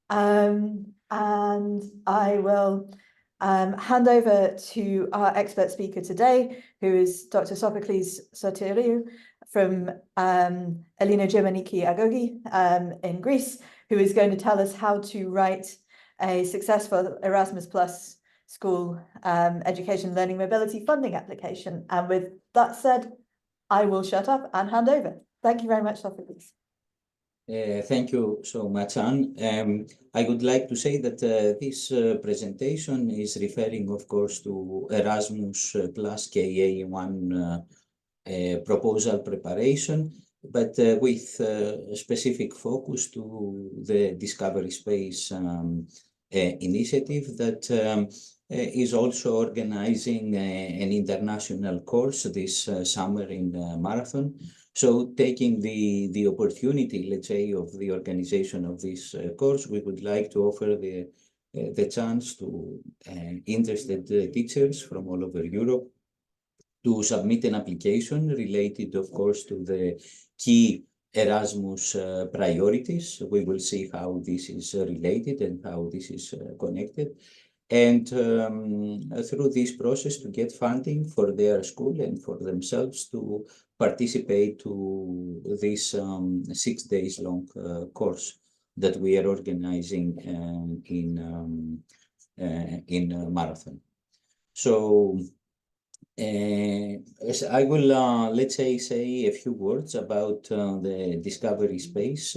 And I will hand over to our expert speaker today, who is Dr. Sophocles Sotiriou from Elina Germaniki Agogi in Greece, who is going to tell us how to write a successful Erasmus Plus school education learning mobility funding application. And with that said, I will shut up and hand over. Thank you very much, Sophocles. Thank you so much, Anne. I would like to say that this presentation is referring, of course, to Erasmus Plus KA1 proposal preparation, but with specific focus to the Discovery Space initiative that is also organizing an international course this summer in Marathon. So taking the opportunity, let's say, of the organization of this course, we would like to offer the chance to interested teachers from all over Europe to submit an application related, of course, to the key Erasmus priorities. We will see how this is related and how this is connected. And through this process to get funding for their school and for themselves to participate to this 6 days long course that we are organizing in Marathon. So I will, let's say a few words about the Discovery Space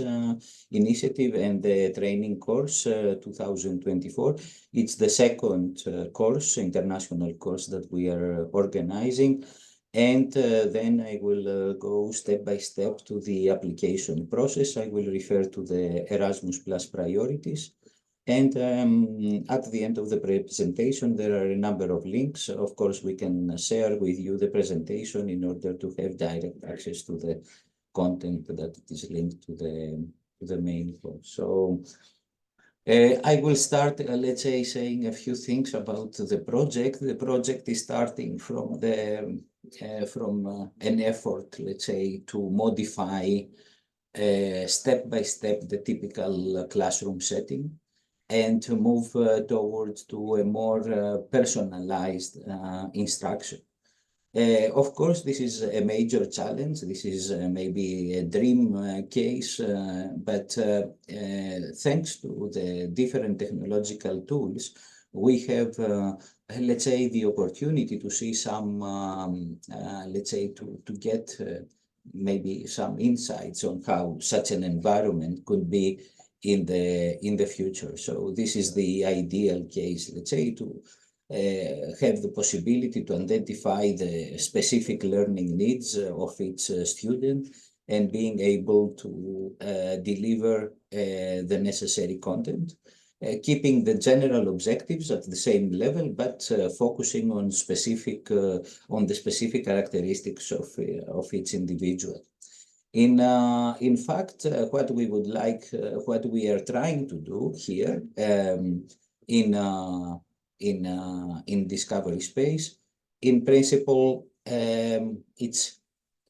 initiative and the training course 2024. It's the second course, international course that we are organizing. And then I will go step by step to the application process. I will refer to the Erasmus Plus priorities. And at the end of the presentation, there are a number of links. Of course, we can share with you the presentation in order to have direct access to the content that is linked to the main course. So I will start, let's say, saying a few things about the project. The project is starting from an effort, let's say, to modify step by step the typical classroom setting, and to move towards to a more personalized instruction. Of course, this is a major challenge. This is maybe a dream case, but thanks to the different technological tools, we have, let's say, the opportunity to see some, let's say, to get maybe some insights on how such an environment could be in the future. So this is the ideal case, let's say, to have the possibility to identify the specific learning needs of each student and being able to deliver the necessary content, keeping the general objectives at the same level, but focusing on the specific characteristics of each individual. In fact, what we would like, what we are trying to do here in Discovery Space, in principle, it's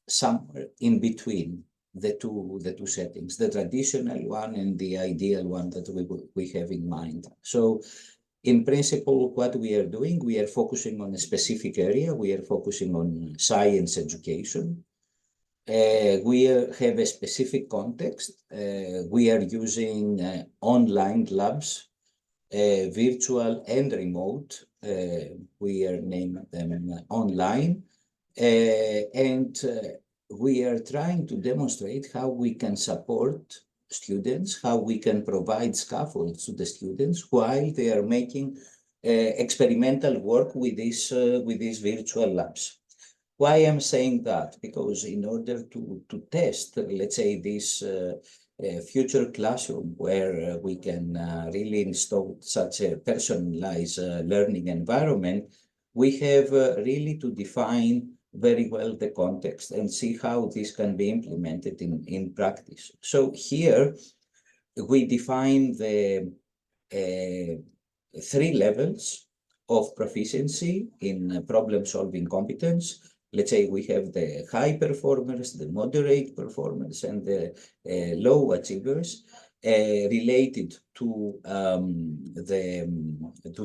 somewhere in between the two settings, the traditional one and the ideal one that we have in mind. So in principle, what we are doing, we are focusing on a specific area. We are focusing on science education. We have a specific context. We are using online labs, virtual and remote. We are naming them online. And we are trying to demonstrate how we can support students, how we can provide scaffolds to the students while they are making experimental work with these virtual labs. Why I'm saying that? Because in order to test, let's say, this future classroom where we can really install such a personalized learning environment, we have really to define very well the context and see how this can be implemented in practice. So here we define the 3 levels of proficiency in problem-solving competence. Let's say we have the high performers, the moderate performers, and the low achievers related to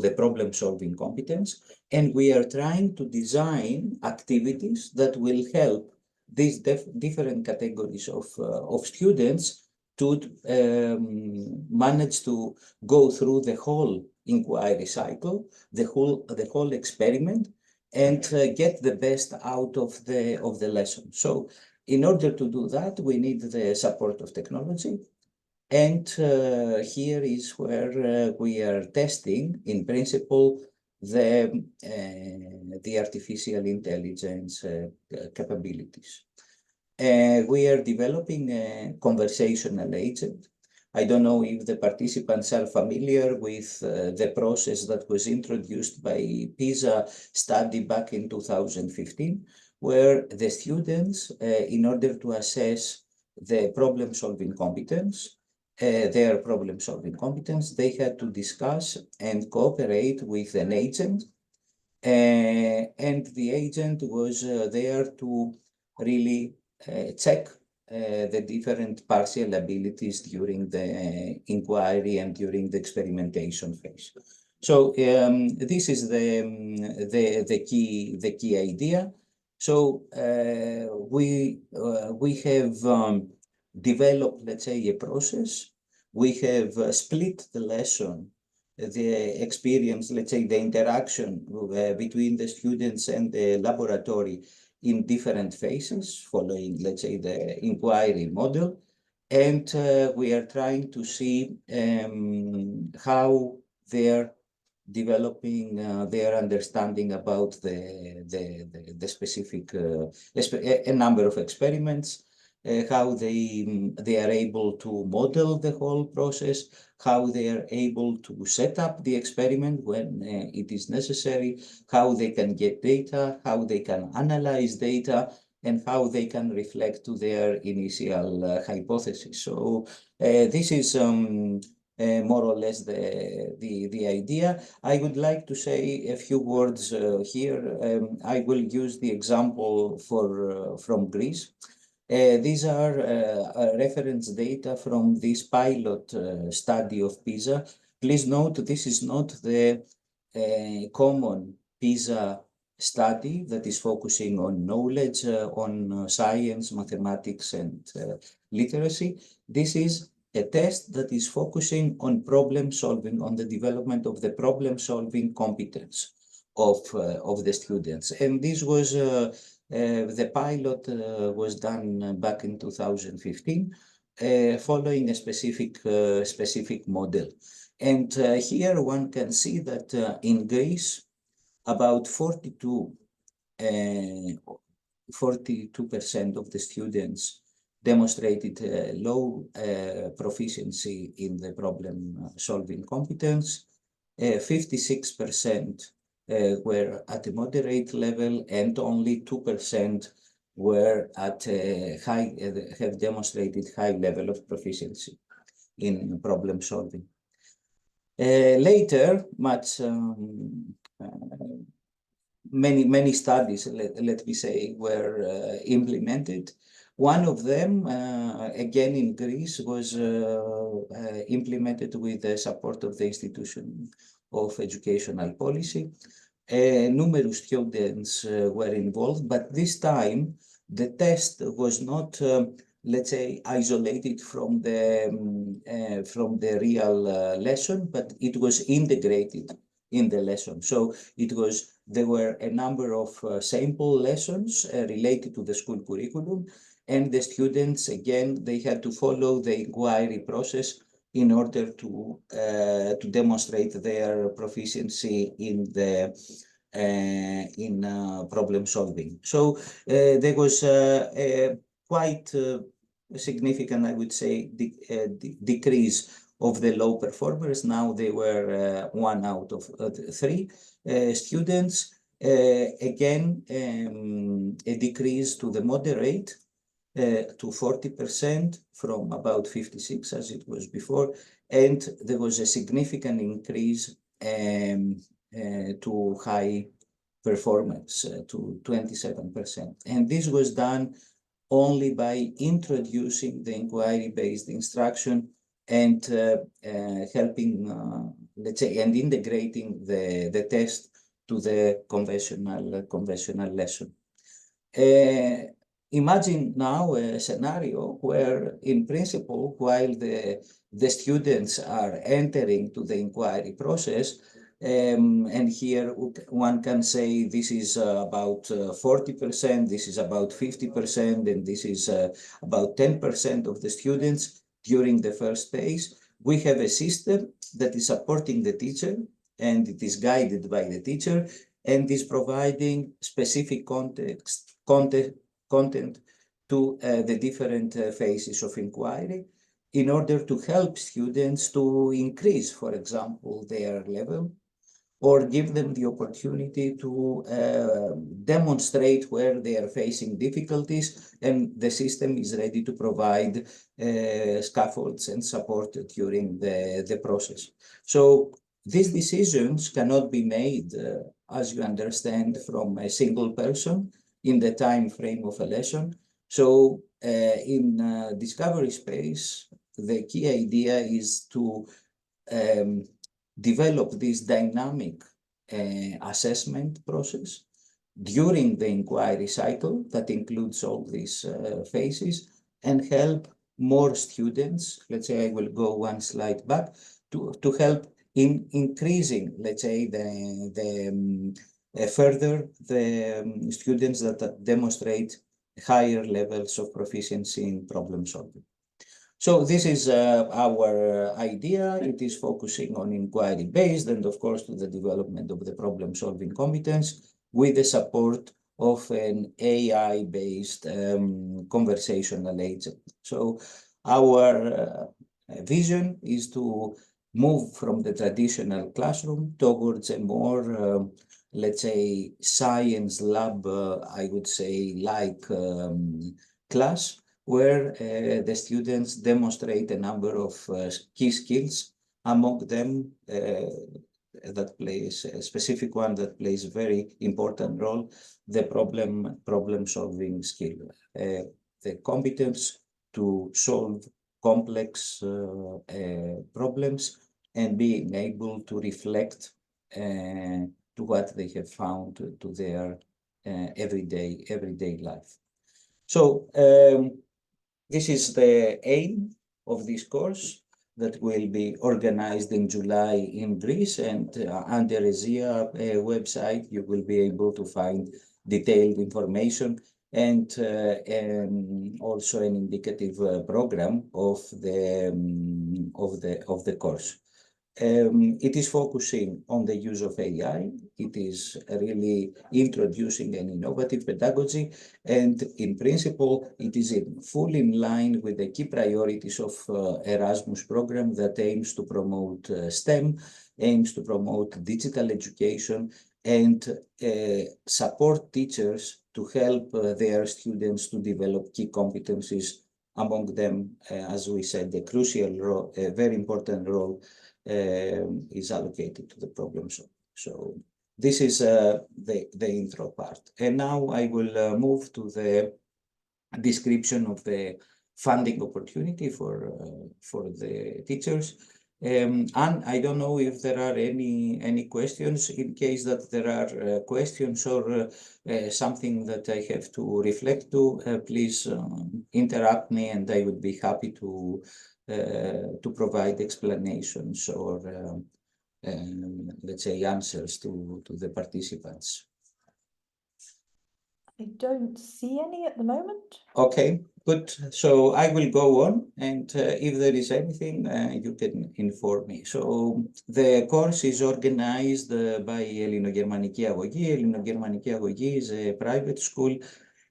the problem-solving competence, and we are trying to design activities that will help these different categories of students to manage to go through the whole inquiry cycle, the whole experiment, and get the best out of the lesson. So in order to do that, we need the support of technology. And here is where we are testing, in principle, the artificial intelligence capabilities. We are developing a conversational agent. I don't know if the participants are familiar with the process that was introduced by PISA study back in 2015, where the students, in order to assess the problem-solving competence, their problem-solving competence, they had to discuss and cooperate with an agent, and the agent was there to really check the different partial abilities during the inquiry and during the experimentation phase. So this is the key idea. So we have developed, let's say, a process. We have split the lesson, the experience, let's say, the interaction between the students and the laboratory in different phases, following, let's say, the inquiry model. And we are trying to see how they're developing their understanding about the specific, a number of experiments, how they are able to model the whole process, how they are able to set up the experiment when it is necessary, how they can get data, how they can analyze data, and how they can reflect to their initial hypothesis. So this is more or less the idea. I would like to say a few words here. I will use the example from Greece. These are reference data from this pilot study of PISA. Please note, this is not the common PISA study that is focusing on knowledge, on science, mathematics, and literacy. This is a test that is focusing on problem solving, on the development of the problem solving competence of the students. And this was the pilot was done back in 2015, following a specific model. And here one can see that in Greece, about 42% of the students demonstrated low proficiency in the problem solving competence. 56% were at a moderate level, and only 2% were at a high, have demonstrated high level of proficiency in problem solving. Later, many studies, let me say, were implemented. One of them, again in Greece, was implemented with the support of the Institution of Educational Policy. Numerous students were involved, but this time the test was not, let's say, isolated from the real lesson, but it was integrated in the lesson. So there were a number of sample lessons related to the school curriculum, and the students, again, they had to follow the inquiry process in order to demonstrate their proficiency in problem solving. So there was a quite significant, I would say, decrease of the low performers. Now they were 1 out of 3 students. Again, a decrease to the moderate to 40% from about 56 as it was before, and there was a significant increase to high performance to 27%. And this was done only by introducing the inquiry-based instruction and helping, let's say, and integrating the test to the conventional lesson. Imagine now a scenario where, in principle, while the students are entering to the inquiry process, and here one can say this is about 40%, this is about 50%, and this is about 10% of the students during the first phase. We have a system that is supporting the teacher, and it is guided by the teacher, and is providing specific content to the different phases of inquiry in order to help students to increase, for example, their level, or give them the opportunity to demonstrate where they are facing difficulties, and the system is ready to provide scaffolds and support during the process. So these decisions cannot be made, as you understand, from a single person in the time frame of a lesson. So in discovery space, the key idea is to develop this dynamic assessment process during the inquiry cycle that includes all these phases, and help more students. Let's say I will go one slide back to help in increasing, let's say, further the students that demonstrate higher levels of proficiency in problem solving. So this is our idea. It is focusing on inquiry-based, and of course to the development of the problem-solving competence with the support of an AI-based conversational agent. So our vision is to move from the traditional classroom towards a more, let's say, science lab, I would say, like class, where the students demonstrate a number of key skills, among them that plays a specific one that plays a very important role, the problem solving skill, the competence to solve complex problems and being able to reflect to what they have found to their everyday life. So this is the aim of this course that will be organized in July in Greece, and under ESIA website you will be able to find detailed information and also an indicative program of the course. It is focusing on the use of AI. It is really introducing an innovative pedagogy, and in principle, it is fully in line with the key priorities of Erasmus program that aims to promote STEM, aims to promote digital education, and support teachers to help their students to develop key competencies, among them, as we said, the crucial role, a very important role is allocated to the problem solving. So this is the intro part. And now I will move to the description of the funding opportunity for the teachers. And I don't know if there are any questions. In case that there are questions or something that I have to reflect to, please interrupt me, and I would be happy to provide explanations or let's say answers to the participants. I don't see any at the moment. Okay, good. So I will go on, and if there is anything, you can inform me. So the course is organized by Ελληνογερμανική Αγωγή. Ελληνογερμανική Αγωγή is a private school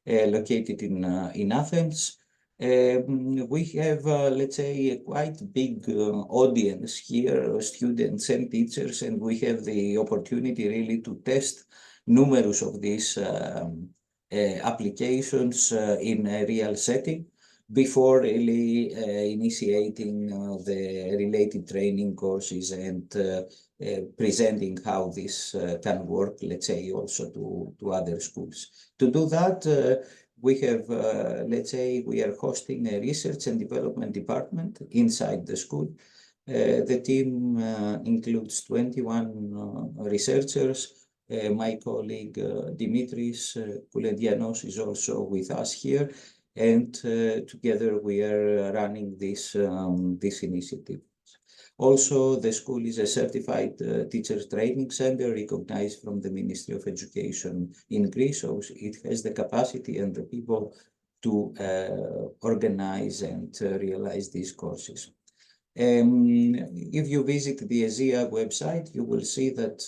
located in Athens. We have, let's say, a quite big audience here, students and teachers, and we have the opportunity really to test numerous of these applications in a real setting before really initiating the related training courses and presenting how this can work, let's say, also to other schools. To do that, we have, let's say, we are hosting a research and development department inside the school. The team includes 21 researchers. My colleague Dimitris Koulendianos is also with us here, and together we are running this initiative. Also, the school is a certified teacher training center recognized from the Ministry of Education in Greece, so it has the capacity and the people to organize and realize these courses. If you visit the ESEA website, you will see that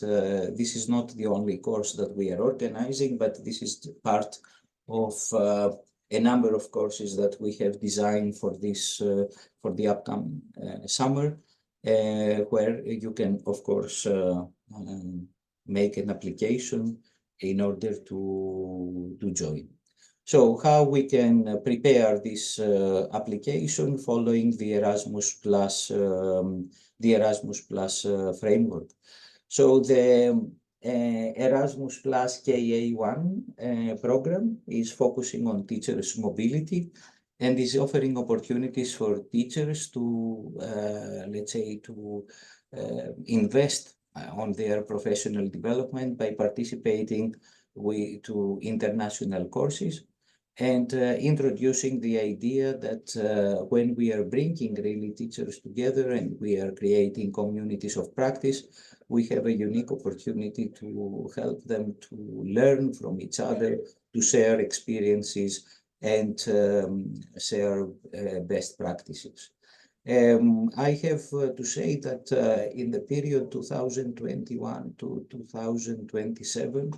this is not the only course that we are organizing, but this is part of a number of courses that we have designed for this for the upcoming summer, where you can, of course, make an application in order to join. So how we can prepare this application following the Erasmus Plus framework. So the Erasmus Plus KA1 program is focusing on teachers' mobility and is offering opportunities for teachers to, let's say, to invest on their professional development by participating to international courses, and introducing the idea that when we are bringing really teachers together and we are creating communities of practice, we have a unique opportunity to help them to learn from each other, to share experiences and share best practices. I have to say that in the period 2021 to 2027,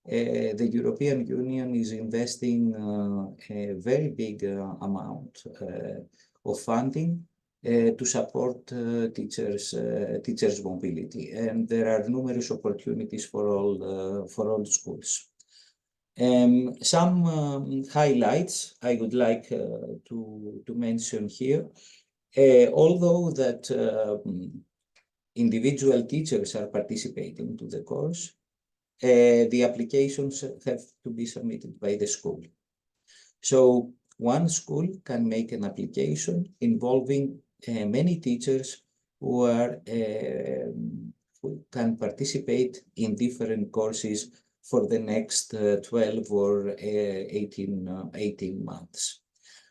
the European Union is investing a very big amount of funding to support teachers' mobility, and there are numerous opportunities for all schools. Some highlights I would like to mention here. Although that individual teachers are participating to the course, the applications have to be submitted by the school. So one school can make an application involving many teachers who can participate in different courses for the next 12 or 18 months.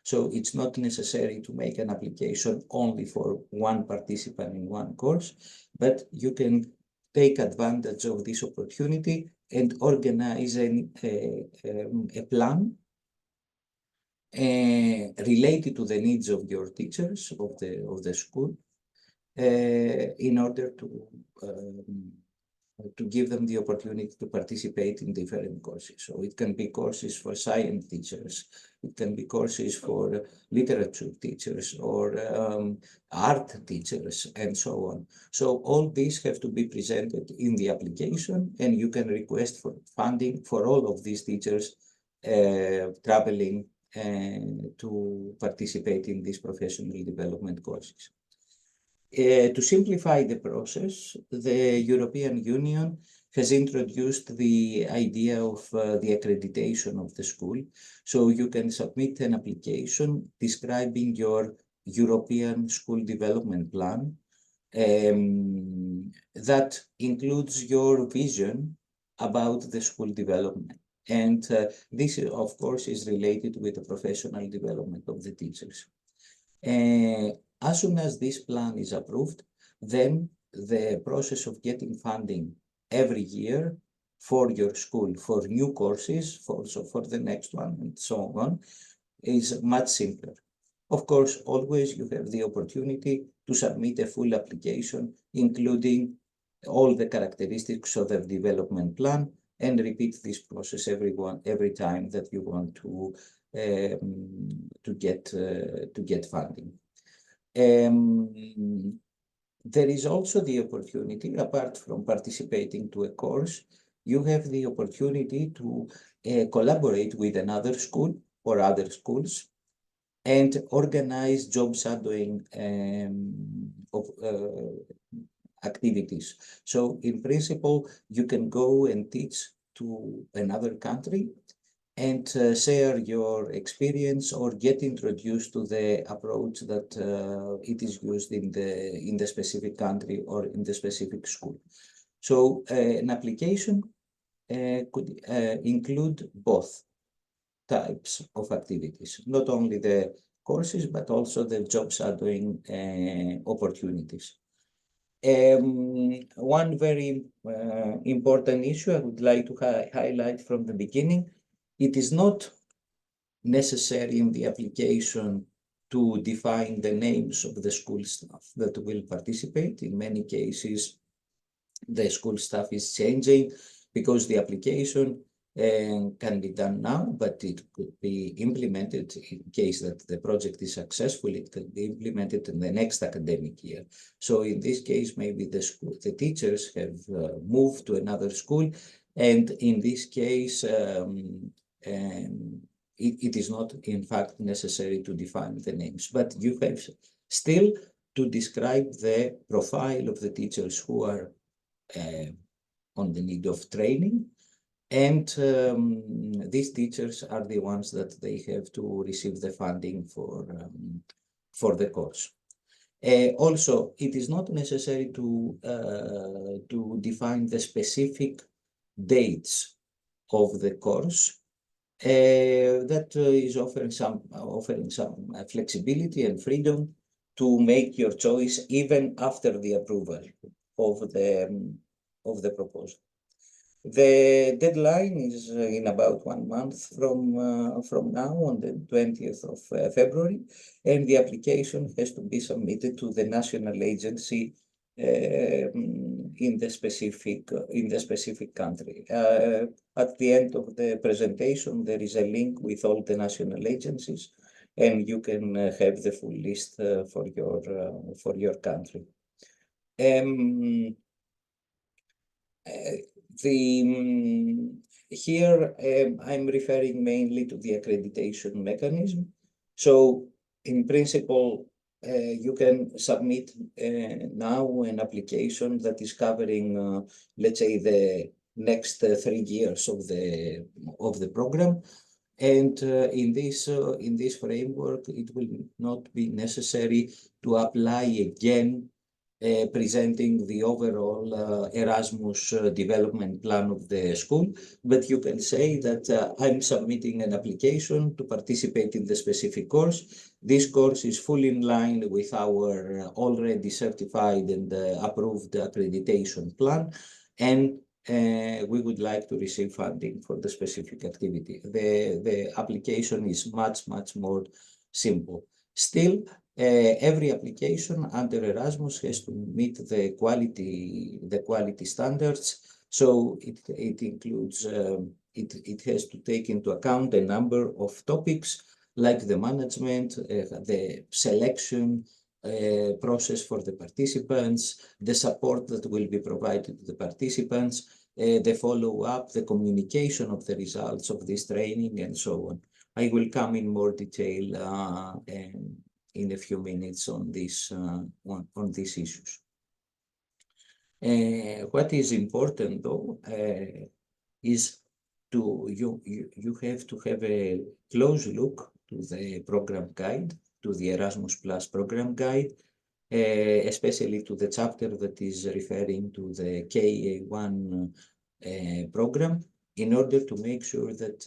So it's not necessary to make an application only for one participant in one course, but you can take advantage of this opportunity and organize a plan related to the needs of your teachers of the school, in order to give them the opportunity to participate in different courses. So it can be courses for science teachers, it can be courses for literature teachers or art teachers, and so on. So all these have to be presented in the application, and you can request for funding for all of these teachers traveling to participate in these professional development courses. To simplify the process, the European Union has introduced the idea of the accreditation of the school. So you can submit an application describing your European School Development Plan that includes your vision about the school development. And this, of course, is related with the professional development of the teachers. As soon as this plan is approved, then the process of getting funding every year for your school, for new courses, also for the next one, and so on, is much simpler. Of course, always you have the opportunity to submit a full application, including all the characteristics of the development plan, and repeat this process every time that you want to get funding. There is also the opportunity, apart from participating to a course, you have the opportunity to collaborate with another school or other schools and organize job shadowing activities. So in principle, you can go and teach to another country and share your experience or get introduced to the approach that it is used in the specific country or in the specific school. So an application could include both types of activities, not only the courses, but also the job shadowing opportunities. One very important issue I would like to highlight from the beginning, it is not necessary in the application to define the names of the school staff that will participate. In many cases, the school staff is changing because the application can be done now, but it could be implemented in case that the project is successful. It can be implemented in the next academic year. So in this case, maybe the teachers have moved to another school, and in this case, it is not in fact necessary to define the names, but you have still to describe the profile of the teachers who are on the need of training, and these teachers are the ones that they have to receive the funding for the course. Also, it is not necessary to define the specific dates of the course. That is offering some flexibility and freedom to make your choice even after the approval of the proposal. The deadline is in about 1 month from now, on the 20th of February, and the application has to be submitted to the national agency in the specific country. At the end of the presentation, there is a link with all the national agencies, and you can have the full list for your country. Here I'm referring mainly to the accreditation mechanism. So in principle, you can submit now an application that is covering, let's say, the next 3 years of the program. And in this framework, it will not be necessary to apply again presenting the overall Erasmus development plan of the school, but you can say that I'm submitting an application to participate in the specific course. This course is fully in line with our already certified and approved accreditation plan, and we would like to receive funding for the specific activity. The application is much more simple. Still, every application under Erasmus has to meet the quality standards. So it includes it has to take into account a number of topics like the management, the selection process for the participants, the support that will be provided to the participants, the follow-up, the communication of the results of this training, and so on. I will come in more detail in a few minutes on these issues. What is important though is you have to have a close look to the program guide, to the Erasmus Plus program guide, especially to the chapter that is referring to the KA1 program, in order to make sure that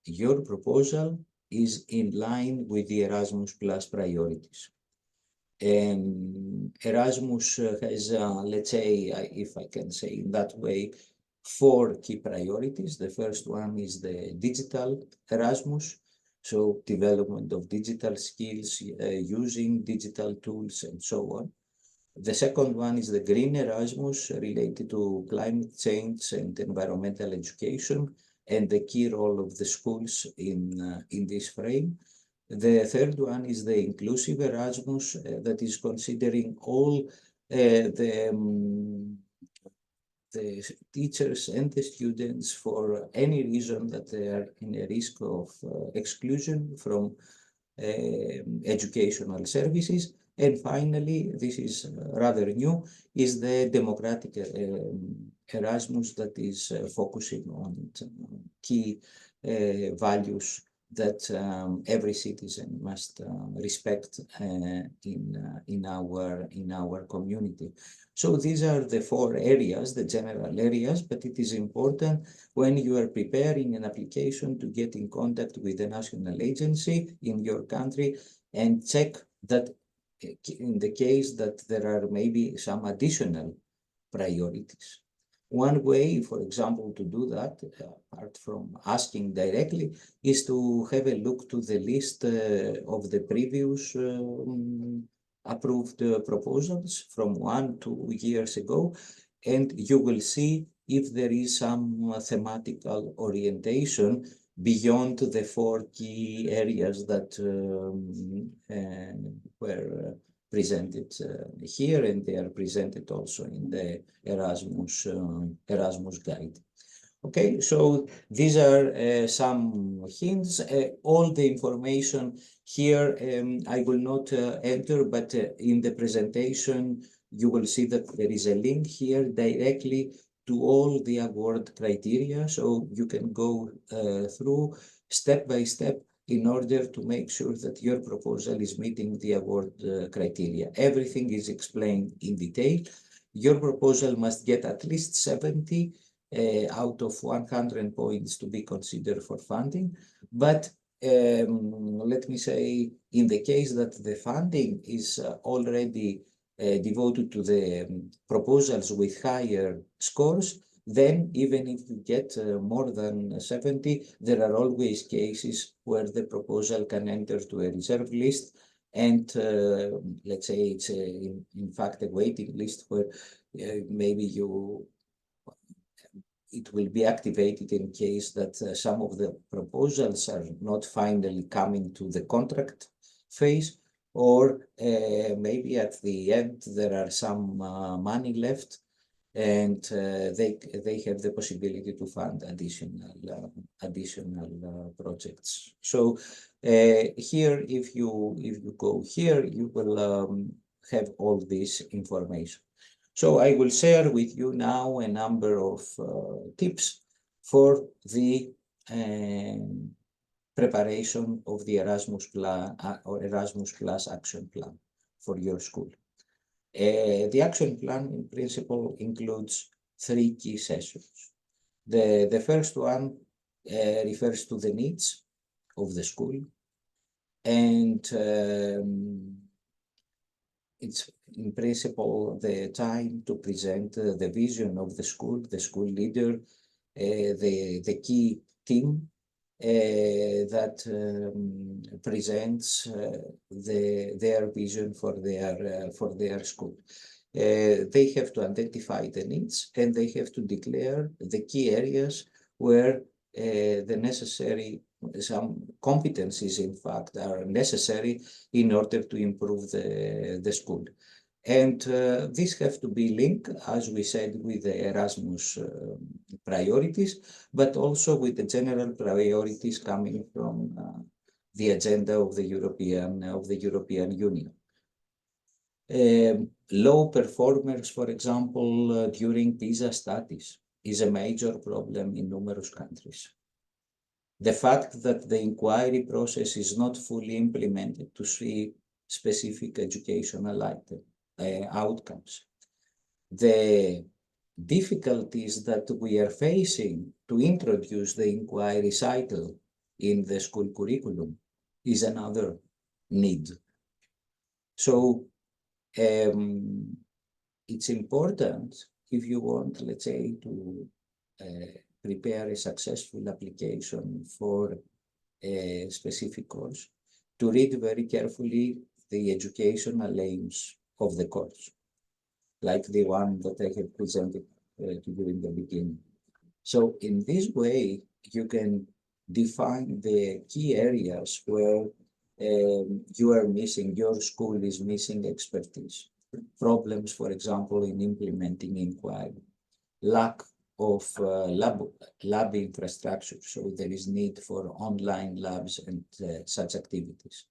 your proposal is in line with the Erasmus Plus priorities. Erasmus has, let's say, if I can say in that way, 4 key priorities. The first one is the digital Erasmus, so development of digital skills, using digital tools, and so on. The second one is the green Erasmus, related to climate change and environmental education, and the key role of the schools in this frame. The third one is the inclusive Erasmus, that is considering all the teachers and the students for any reason that they are in a risk of exclusion from educational services. And finally, this is rather new, is the democratic Erasmus that is focusing on key values that every citizen must respect in our community. So these are the 4 areas, the general areas, but it is important when you are preparing an application to get in contact with the national agency in your country and check that in the case that there are maybe some additional priorities. One way, for example, to do that, apart from asking directly, is to have a look to the list of the previous approved proposals from 1-2 years ago, and you will see if there is some thematical orientation beyond the 4 key areas that were presented here, and they are presented also in the Erasmus guide. Okay, so these are some hints. All the information here I will not enter, but in the presentation you will see that there is a link here directly to all the award criteria, so you can go through step by step in order to make sure that your proposal is meeting the award criteria. Everything is explained in detail. Your proposal must get at least 70 out of 100 points to be considered for funding. But let me say, in the case that the funding is already devoted to the proposals with higher scores, then even if you get more than 70, there are always cases where the proposal can enter to a reserve list. And let's say it's in fact a waiting list where maybe it will be activated in case that some of the proposals are not finally coming to the contract phase, or maybe at the end there are some money left, and they have the possibility to fund additional projects. So here, if you go here, you will have all this information. So I will share with you now a number of tips for the preparation of the Erasmus Plus Action Plan for your school. The action plan in principle includes 3 key sessions. The first one refers to the needs of the school, and it's in principle the time to present the vision of the school leader, the key team that presents their vision for their school. They have to identify the needs, and they have to declare the key areas where the necessary, some competencies in fact are necessary in order to improve the school. And these have to be linked, as we said, with the Erasmus priorities, but also with the general priorities coming from the agenda of the European Union. Low performers, for example, during PISA studies is a major problem in numerous countries. The fact that the inquiry process is not fully implemented to see specific educational outcomes. The difficulties that we are facing to introduce the inquiry cycle in the school curriculum is another need. So it's important, if you want, let's say, to prepare a successful application for a specific course, to read very carefully the educational aims of the course, like the one that I have presented to you in the beginning. So in this way, you can define the key areas where you are missing, your school is missing expertise. Problems, for example, in implementing inquiry, lack of lab infrastructure, so there is need for online labs and such activities.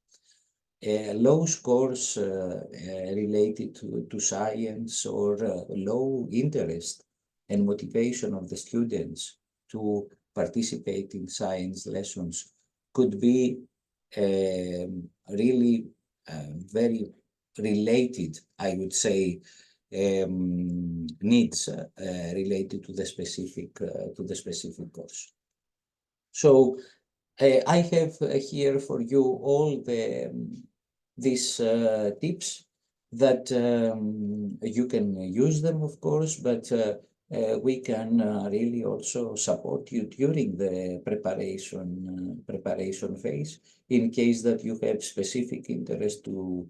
Low scores related to science, or low interest and motivation of the students to participate in science lessons could be really very related, I would say, needs related to the specific course. So I have here for you all these tips that you can use them, of course, but we can really also support you during the preparation phase in case that you have specific interest to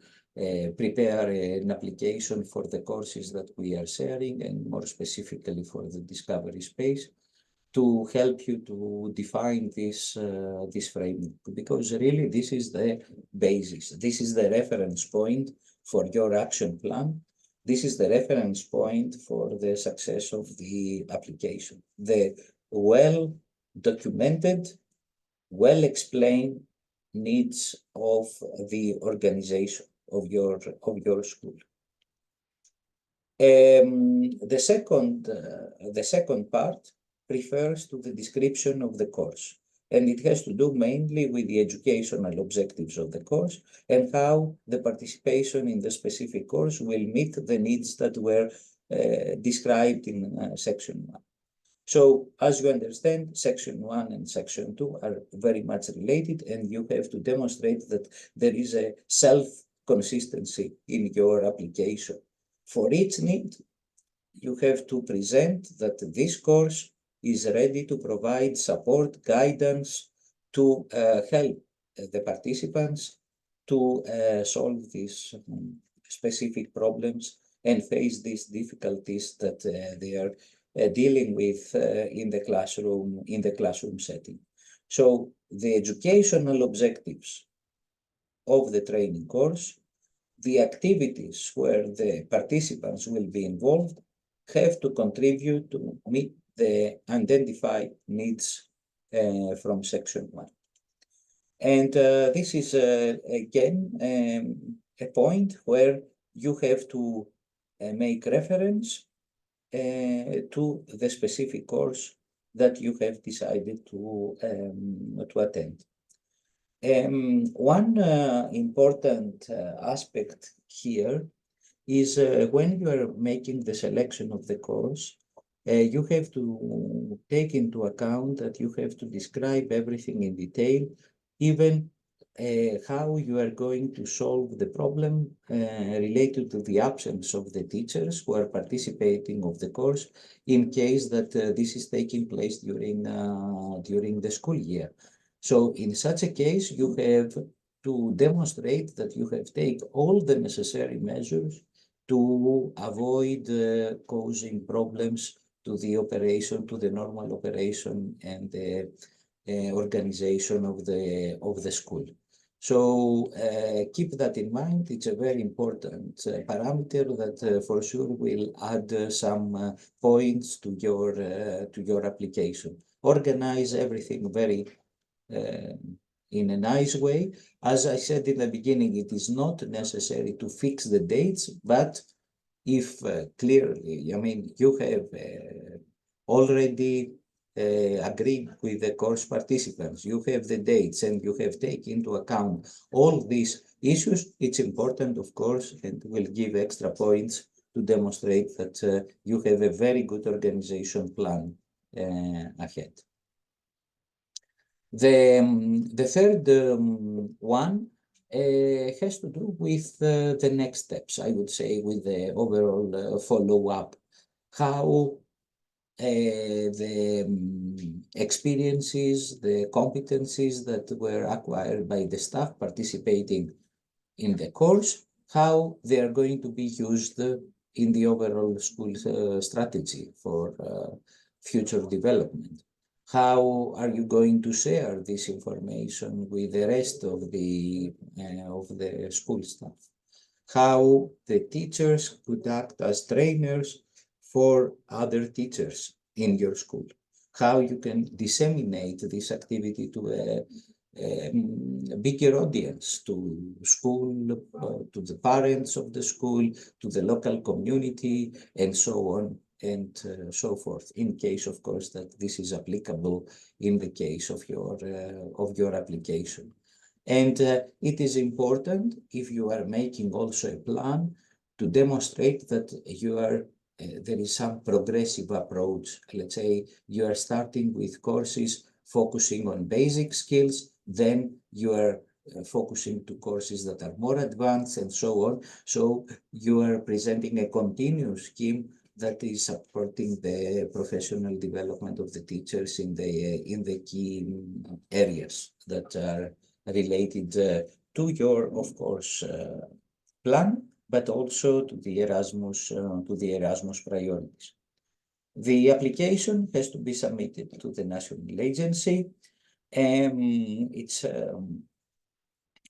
prepare an application for the courses that we are sharing, and more specifically for the discovery space, to help you to define this framework, because really this is the basis. This is the reference point for your action plan. This is the reference point for the success of the application. The well-documented, well-explained needs of the organization of your school. The second part refers to the description of the course, and it has to do mainly with the educational objectives of the course and how the participation in the specific course will meet the needs that were described in section 1. So, as you understand, section 1 and section 2 are very much related, and you have to demonstrate that there is a self-consistency in your application. For each need, you have to present that this course is ready to provide support, guidance to help the participants to solve these specific problems and face these difficulties that they are dealing with in the classroom setting. So the educational objectives of the training course, the activities where the participants will be involved, have to contribute to meet the identified needs from section 1. And this is again a point where you have to make reference to the specific course that you have decided to attend. One important aspect here is when you are making the selection of the course, you have to take into account that you have to describe everything in detail, even how you are going to solve the problem related to the absence of the teachers who are participating of the course, in case that this is taking place during the school year. So in such a case, you have to demonstrate that you have taken all the necessary measures to avoid causing problems to the operation, to the normal operation and the organization of the school. So keep that in mind. It's a very important parameter that for sure will add some points to your application. Organize everything very in a nice way. As I said in the beginning, it is not necessary to fix the dates, but if clearly, I mean, you have already agreed with the course participants, you have the dates, and you have taken into account all these issues, it's important, of course, and will give extra points to demonstrate that you have a very good organization plan ahead. The third one has to do with the next steps, I would say, with the overall follow-up. How the experiences, the competencies that were acquired by the staff participating in the course, how they are going to be used in the overall school strategy for future development. How are you going to share this information with the rest of the school staff? How the teachers could act as trainers for other teachers in your school? How you can disseminate this activity to a bigger audience, to school, to the parents of the school, to the local community, and so on and so forth, in case, of course, that this is applicable in the case of your application. And it is important, if you are making also a plan, to demonstrate that you are there is some progressive approach. Let's say you are starting with courses focusing on basic skills, then you are focusing to courses that are more advanced and so on. So you are presenting a continuous scheme that is supporting the professional development of the teachers in the key areas that are related to your, of course, plan, but also to the Erasmus priorities. The application has to be submitted to the national agency.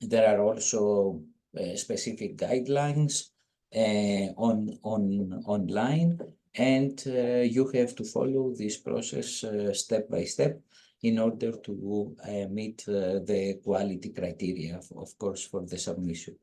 There are also specific guidelines online, and you have to follow this process step by step in order to meet the quality criteria, of course, for the submission.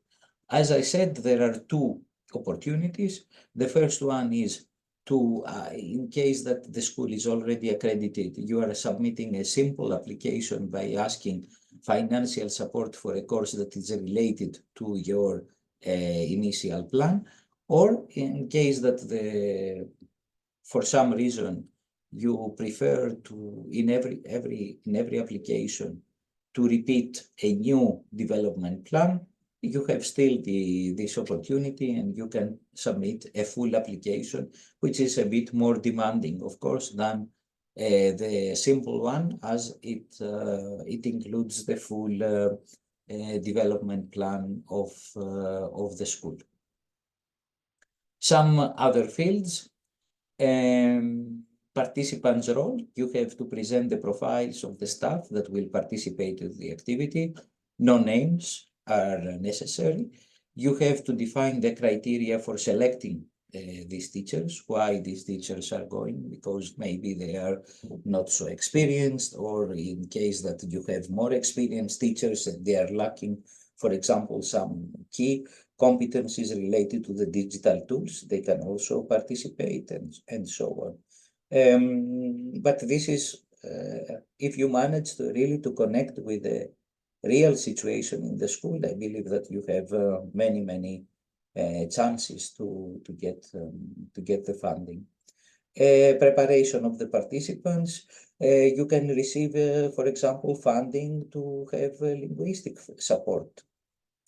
As I said, there are two opportunities. The first one is to, in case that the school is already accredited, you are submitting a simple application by asking financial support for a course that is related to your initial plan, or in case that for some reason you prefer to, in every application, to repeat a new development plan, you have still this opportunity, and you can submit a full application, which is a bit more demanding, of course, than the simple one, as it includes the full development plan of the school. Some other fields. Participants' role, you have to present the profiles of the staff that will participate in the activity. No names are necessary. You have to define the criteria for selecting these teachers, why these teachers are going, because maybe they are not so experienced, or in case that you have more experienced teachers and they are lacking, for example, some key competencies related to the digital tools, they can also participate, and so on. But this is, if you manage to really to connect with the real situation in the school, I believe that you have many chances to get the funding. Preparation of the participants. You can receive, for example, funding to have linguistic support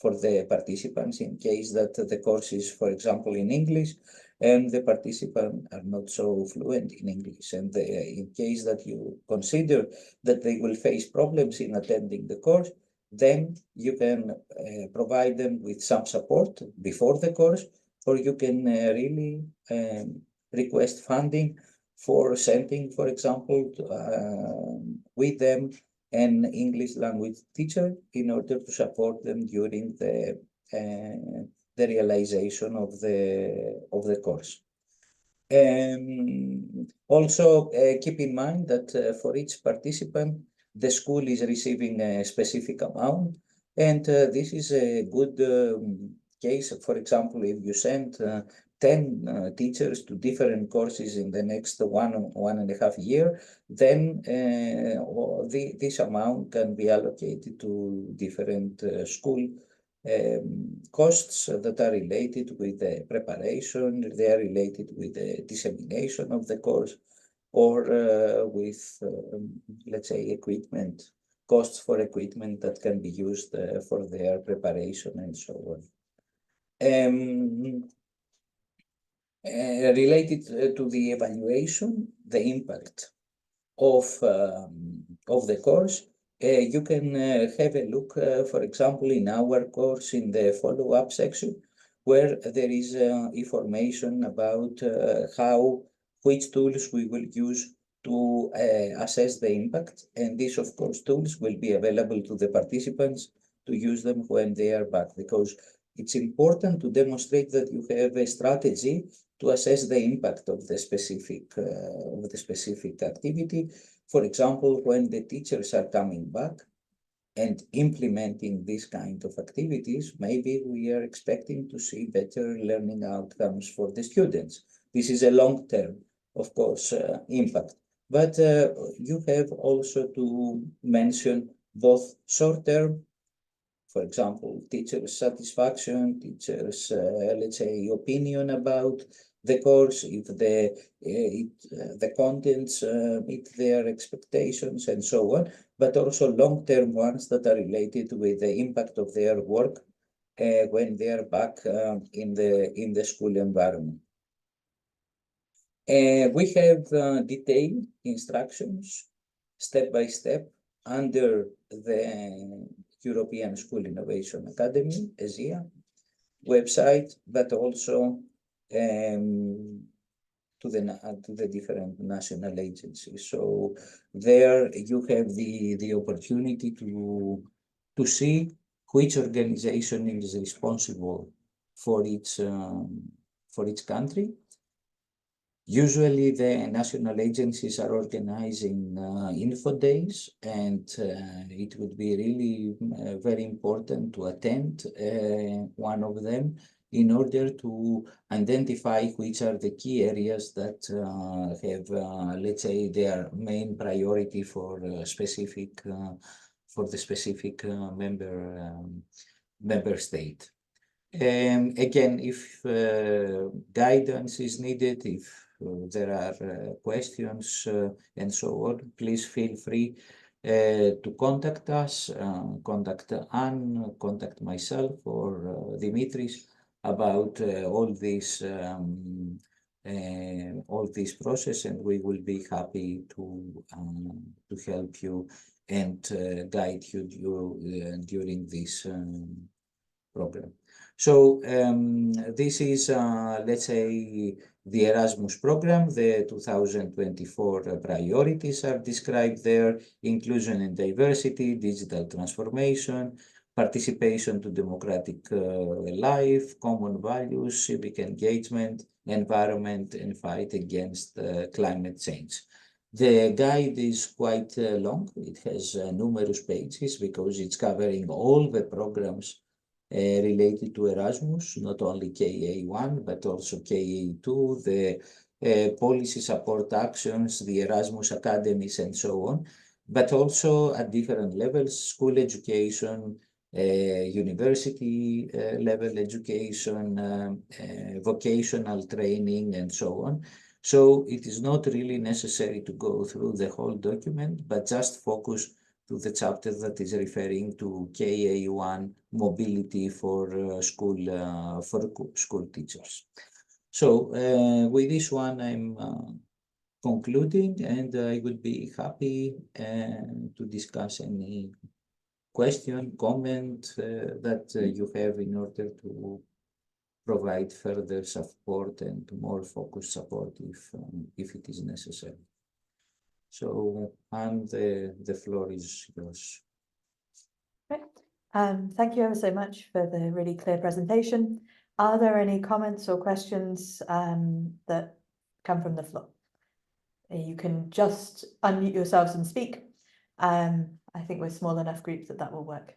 for the participants in case that the course is, for example, in English, and the participants are not so fluent in English. And in case that you consider that they will face problems in attending the course, then you can provide them with some support before the course, or you can really request funding for sending, for example, with them an English language teacher in order to support them during the realization of the course. Also, keep in mind that for each participant, the school is receiving a specific amount, and this is a good case. For example, if you send 10 teachers to different courses in the next 1.5 years, then this amount can be allocated to different school costs that are related with the preparation, they are related with the dissemination of the course, or with, let's say, equipment, costs for equipment that can be used for their preparation and so on. Related to the evaluation, the impact of the course, you can have a look, for example, in our course in the follow-up section, where there is information about which tools we will use to assess the impact. And these, of course, tools will be available to the participants to use them when they are back, because it's important to demonstrate that you have a strategy to assess the impact of the specific activity. For example, when the teachers are coming back and implementing these kind of activities, maybe we are expecting to see better learning outcomes for the students. This is a long-term of course, impact. But you have also to mention both short-term, for example, teachers' satisfaction, teachers', let's say, opinion about the course, if the contents meet their expectations and so on, but also long-term ones that are related with the impact of their work when they are back in the school environment. We have detailed instructions, step by step, under the European School Innovation Academy, ESIA, website, but also to the different national agencies. So there you have the opportunity to see which organization is responsible for each country. Usually the national agencies are organizing info days, and it would be really very important to attend one of them in order to identify which are the key areas that have, let's say, their main priority for the specific member state. Again, if guidance is needed, if there are questions and so on, please feel free to contact us, contact Anne, contact myself or Dimitris about all this process, and we will be happy to help you and guide you during this program. So this is, let's say, the Erasmus program. The 2024 priorities are described there: inclusion and diversity, digital transformation, participation to democratic life, common values, civic engagement, environment, and fight against climate change. The guide is quite long. It has numerous pages because it's covering all the programs related to Erasmus, not only KA1, but also KA2, the policy support actions, the Erasmus academies, and so on, but also at different levels: school education, university level education, vocational training, and so on. So it is not really necessary to go through the whole document, but just focus to the chapter that is referring to KA1 mobility for school teachers. So with this one, I'm concluding, and I would be happy to discuss any question, comment that you have in order to provide further support and more focused support if it is necessary. So, and the floor is yours. Great. Thank you ever so much for the really clear presentation. Are there any comments or questions that come from the floor? You can just unmute yourselves and speak. I think we're small enough groups that will work.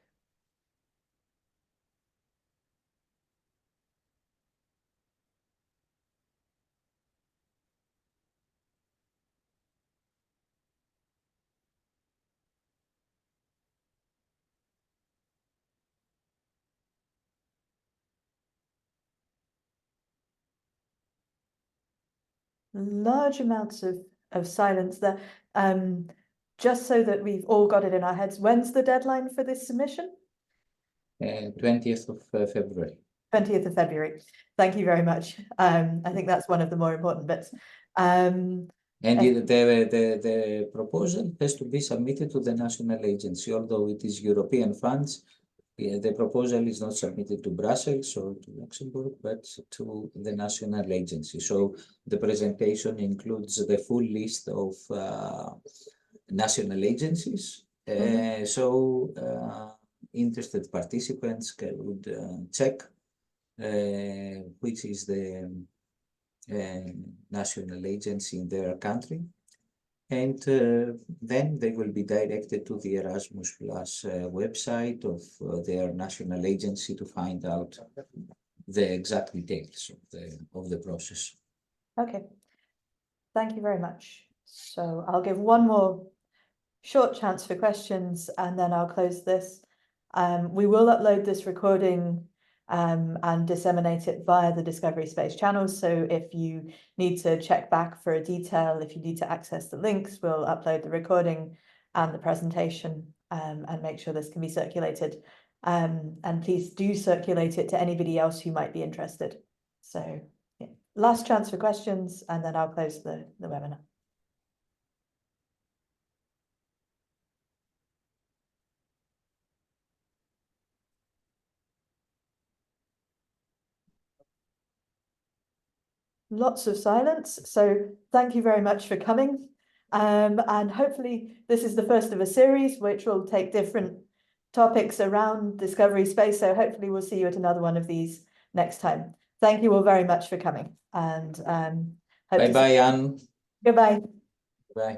Large amounts of silence there. Just so that we've all got it in our heads, when's the deadline for this submission? 20th of February. 20th of February. Thank you very much. I think that's one of the more important bits. And the proposal has to be submitted to the national agency, although it is European funds. The proposal is not submitted to Brussels or to Luxembourg, but to the national agency. So the presentation includes the full list of national agencies. So interested participants would check which is the national agency in their country, and then they will be directed to the Erasmus Plus website of their national agency to find out the exact details of the process. Okay. Thank you very much. So I'll give one more short chance for questions and then I'll close this. We will upload this recording and disseminate it via the Discovery Space channels. So if you need to check back for a detail, if you need to access the links, we'll upload the recording and the presentation and make sure this can be circulated. And please do circulate it to anybody else who might be interested. So yeah, last chance for questions and then I'll close the webinar. Lots of silence. So thank you very much for coming. And hopefully this is the first of a series which will take different topics around Discovery Space. So hopefully we'll see you at another one of these next time. Thank you all very much for coming. And Bye-bye, Anne. Goodbye. Bye.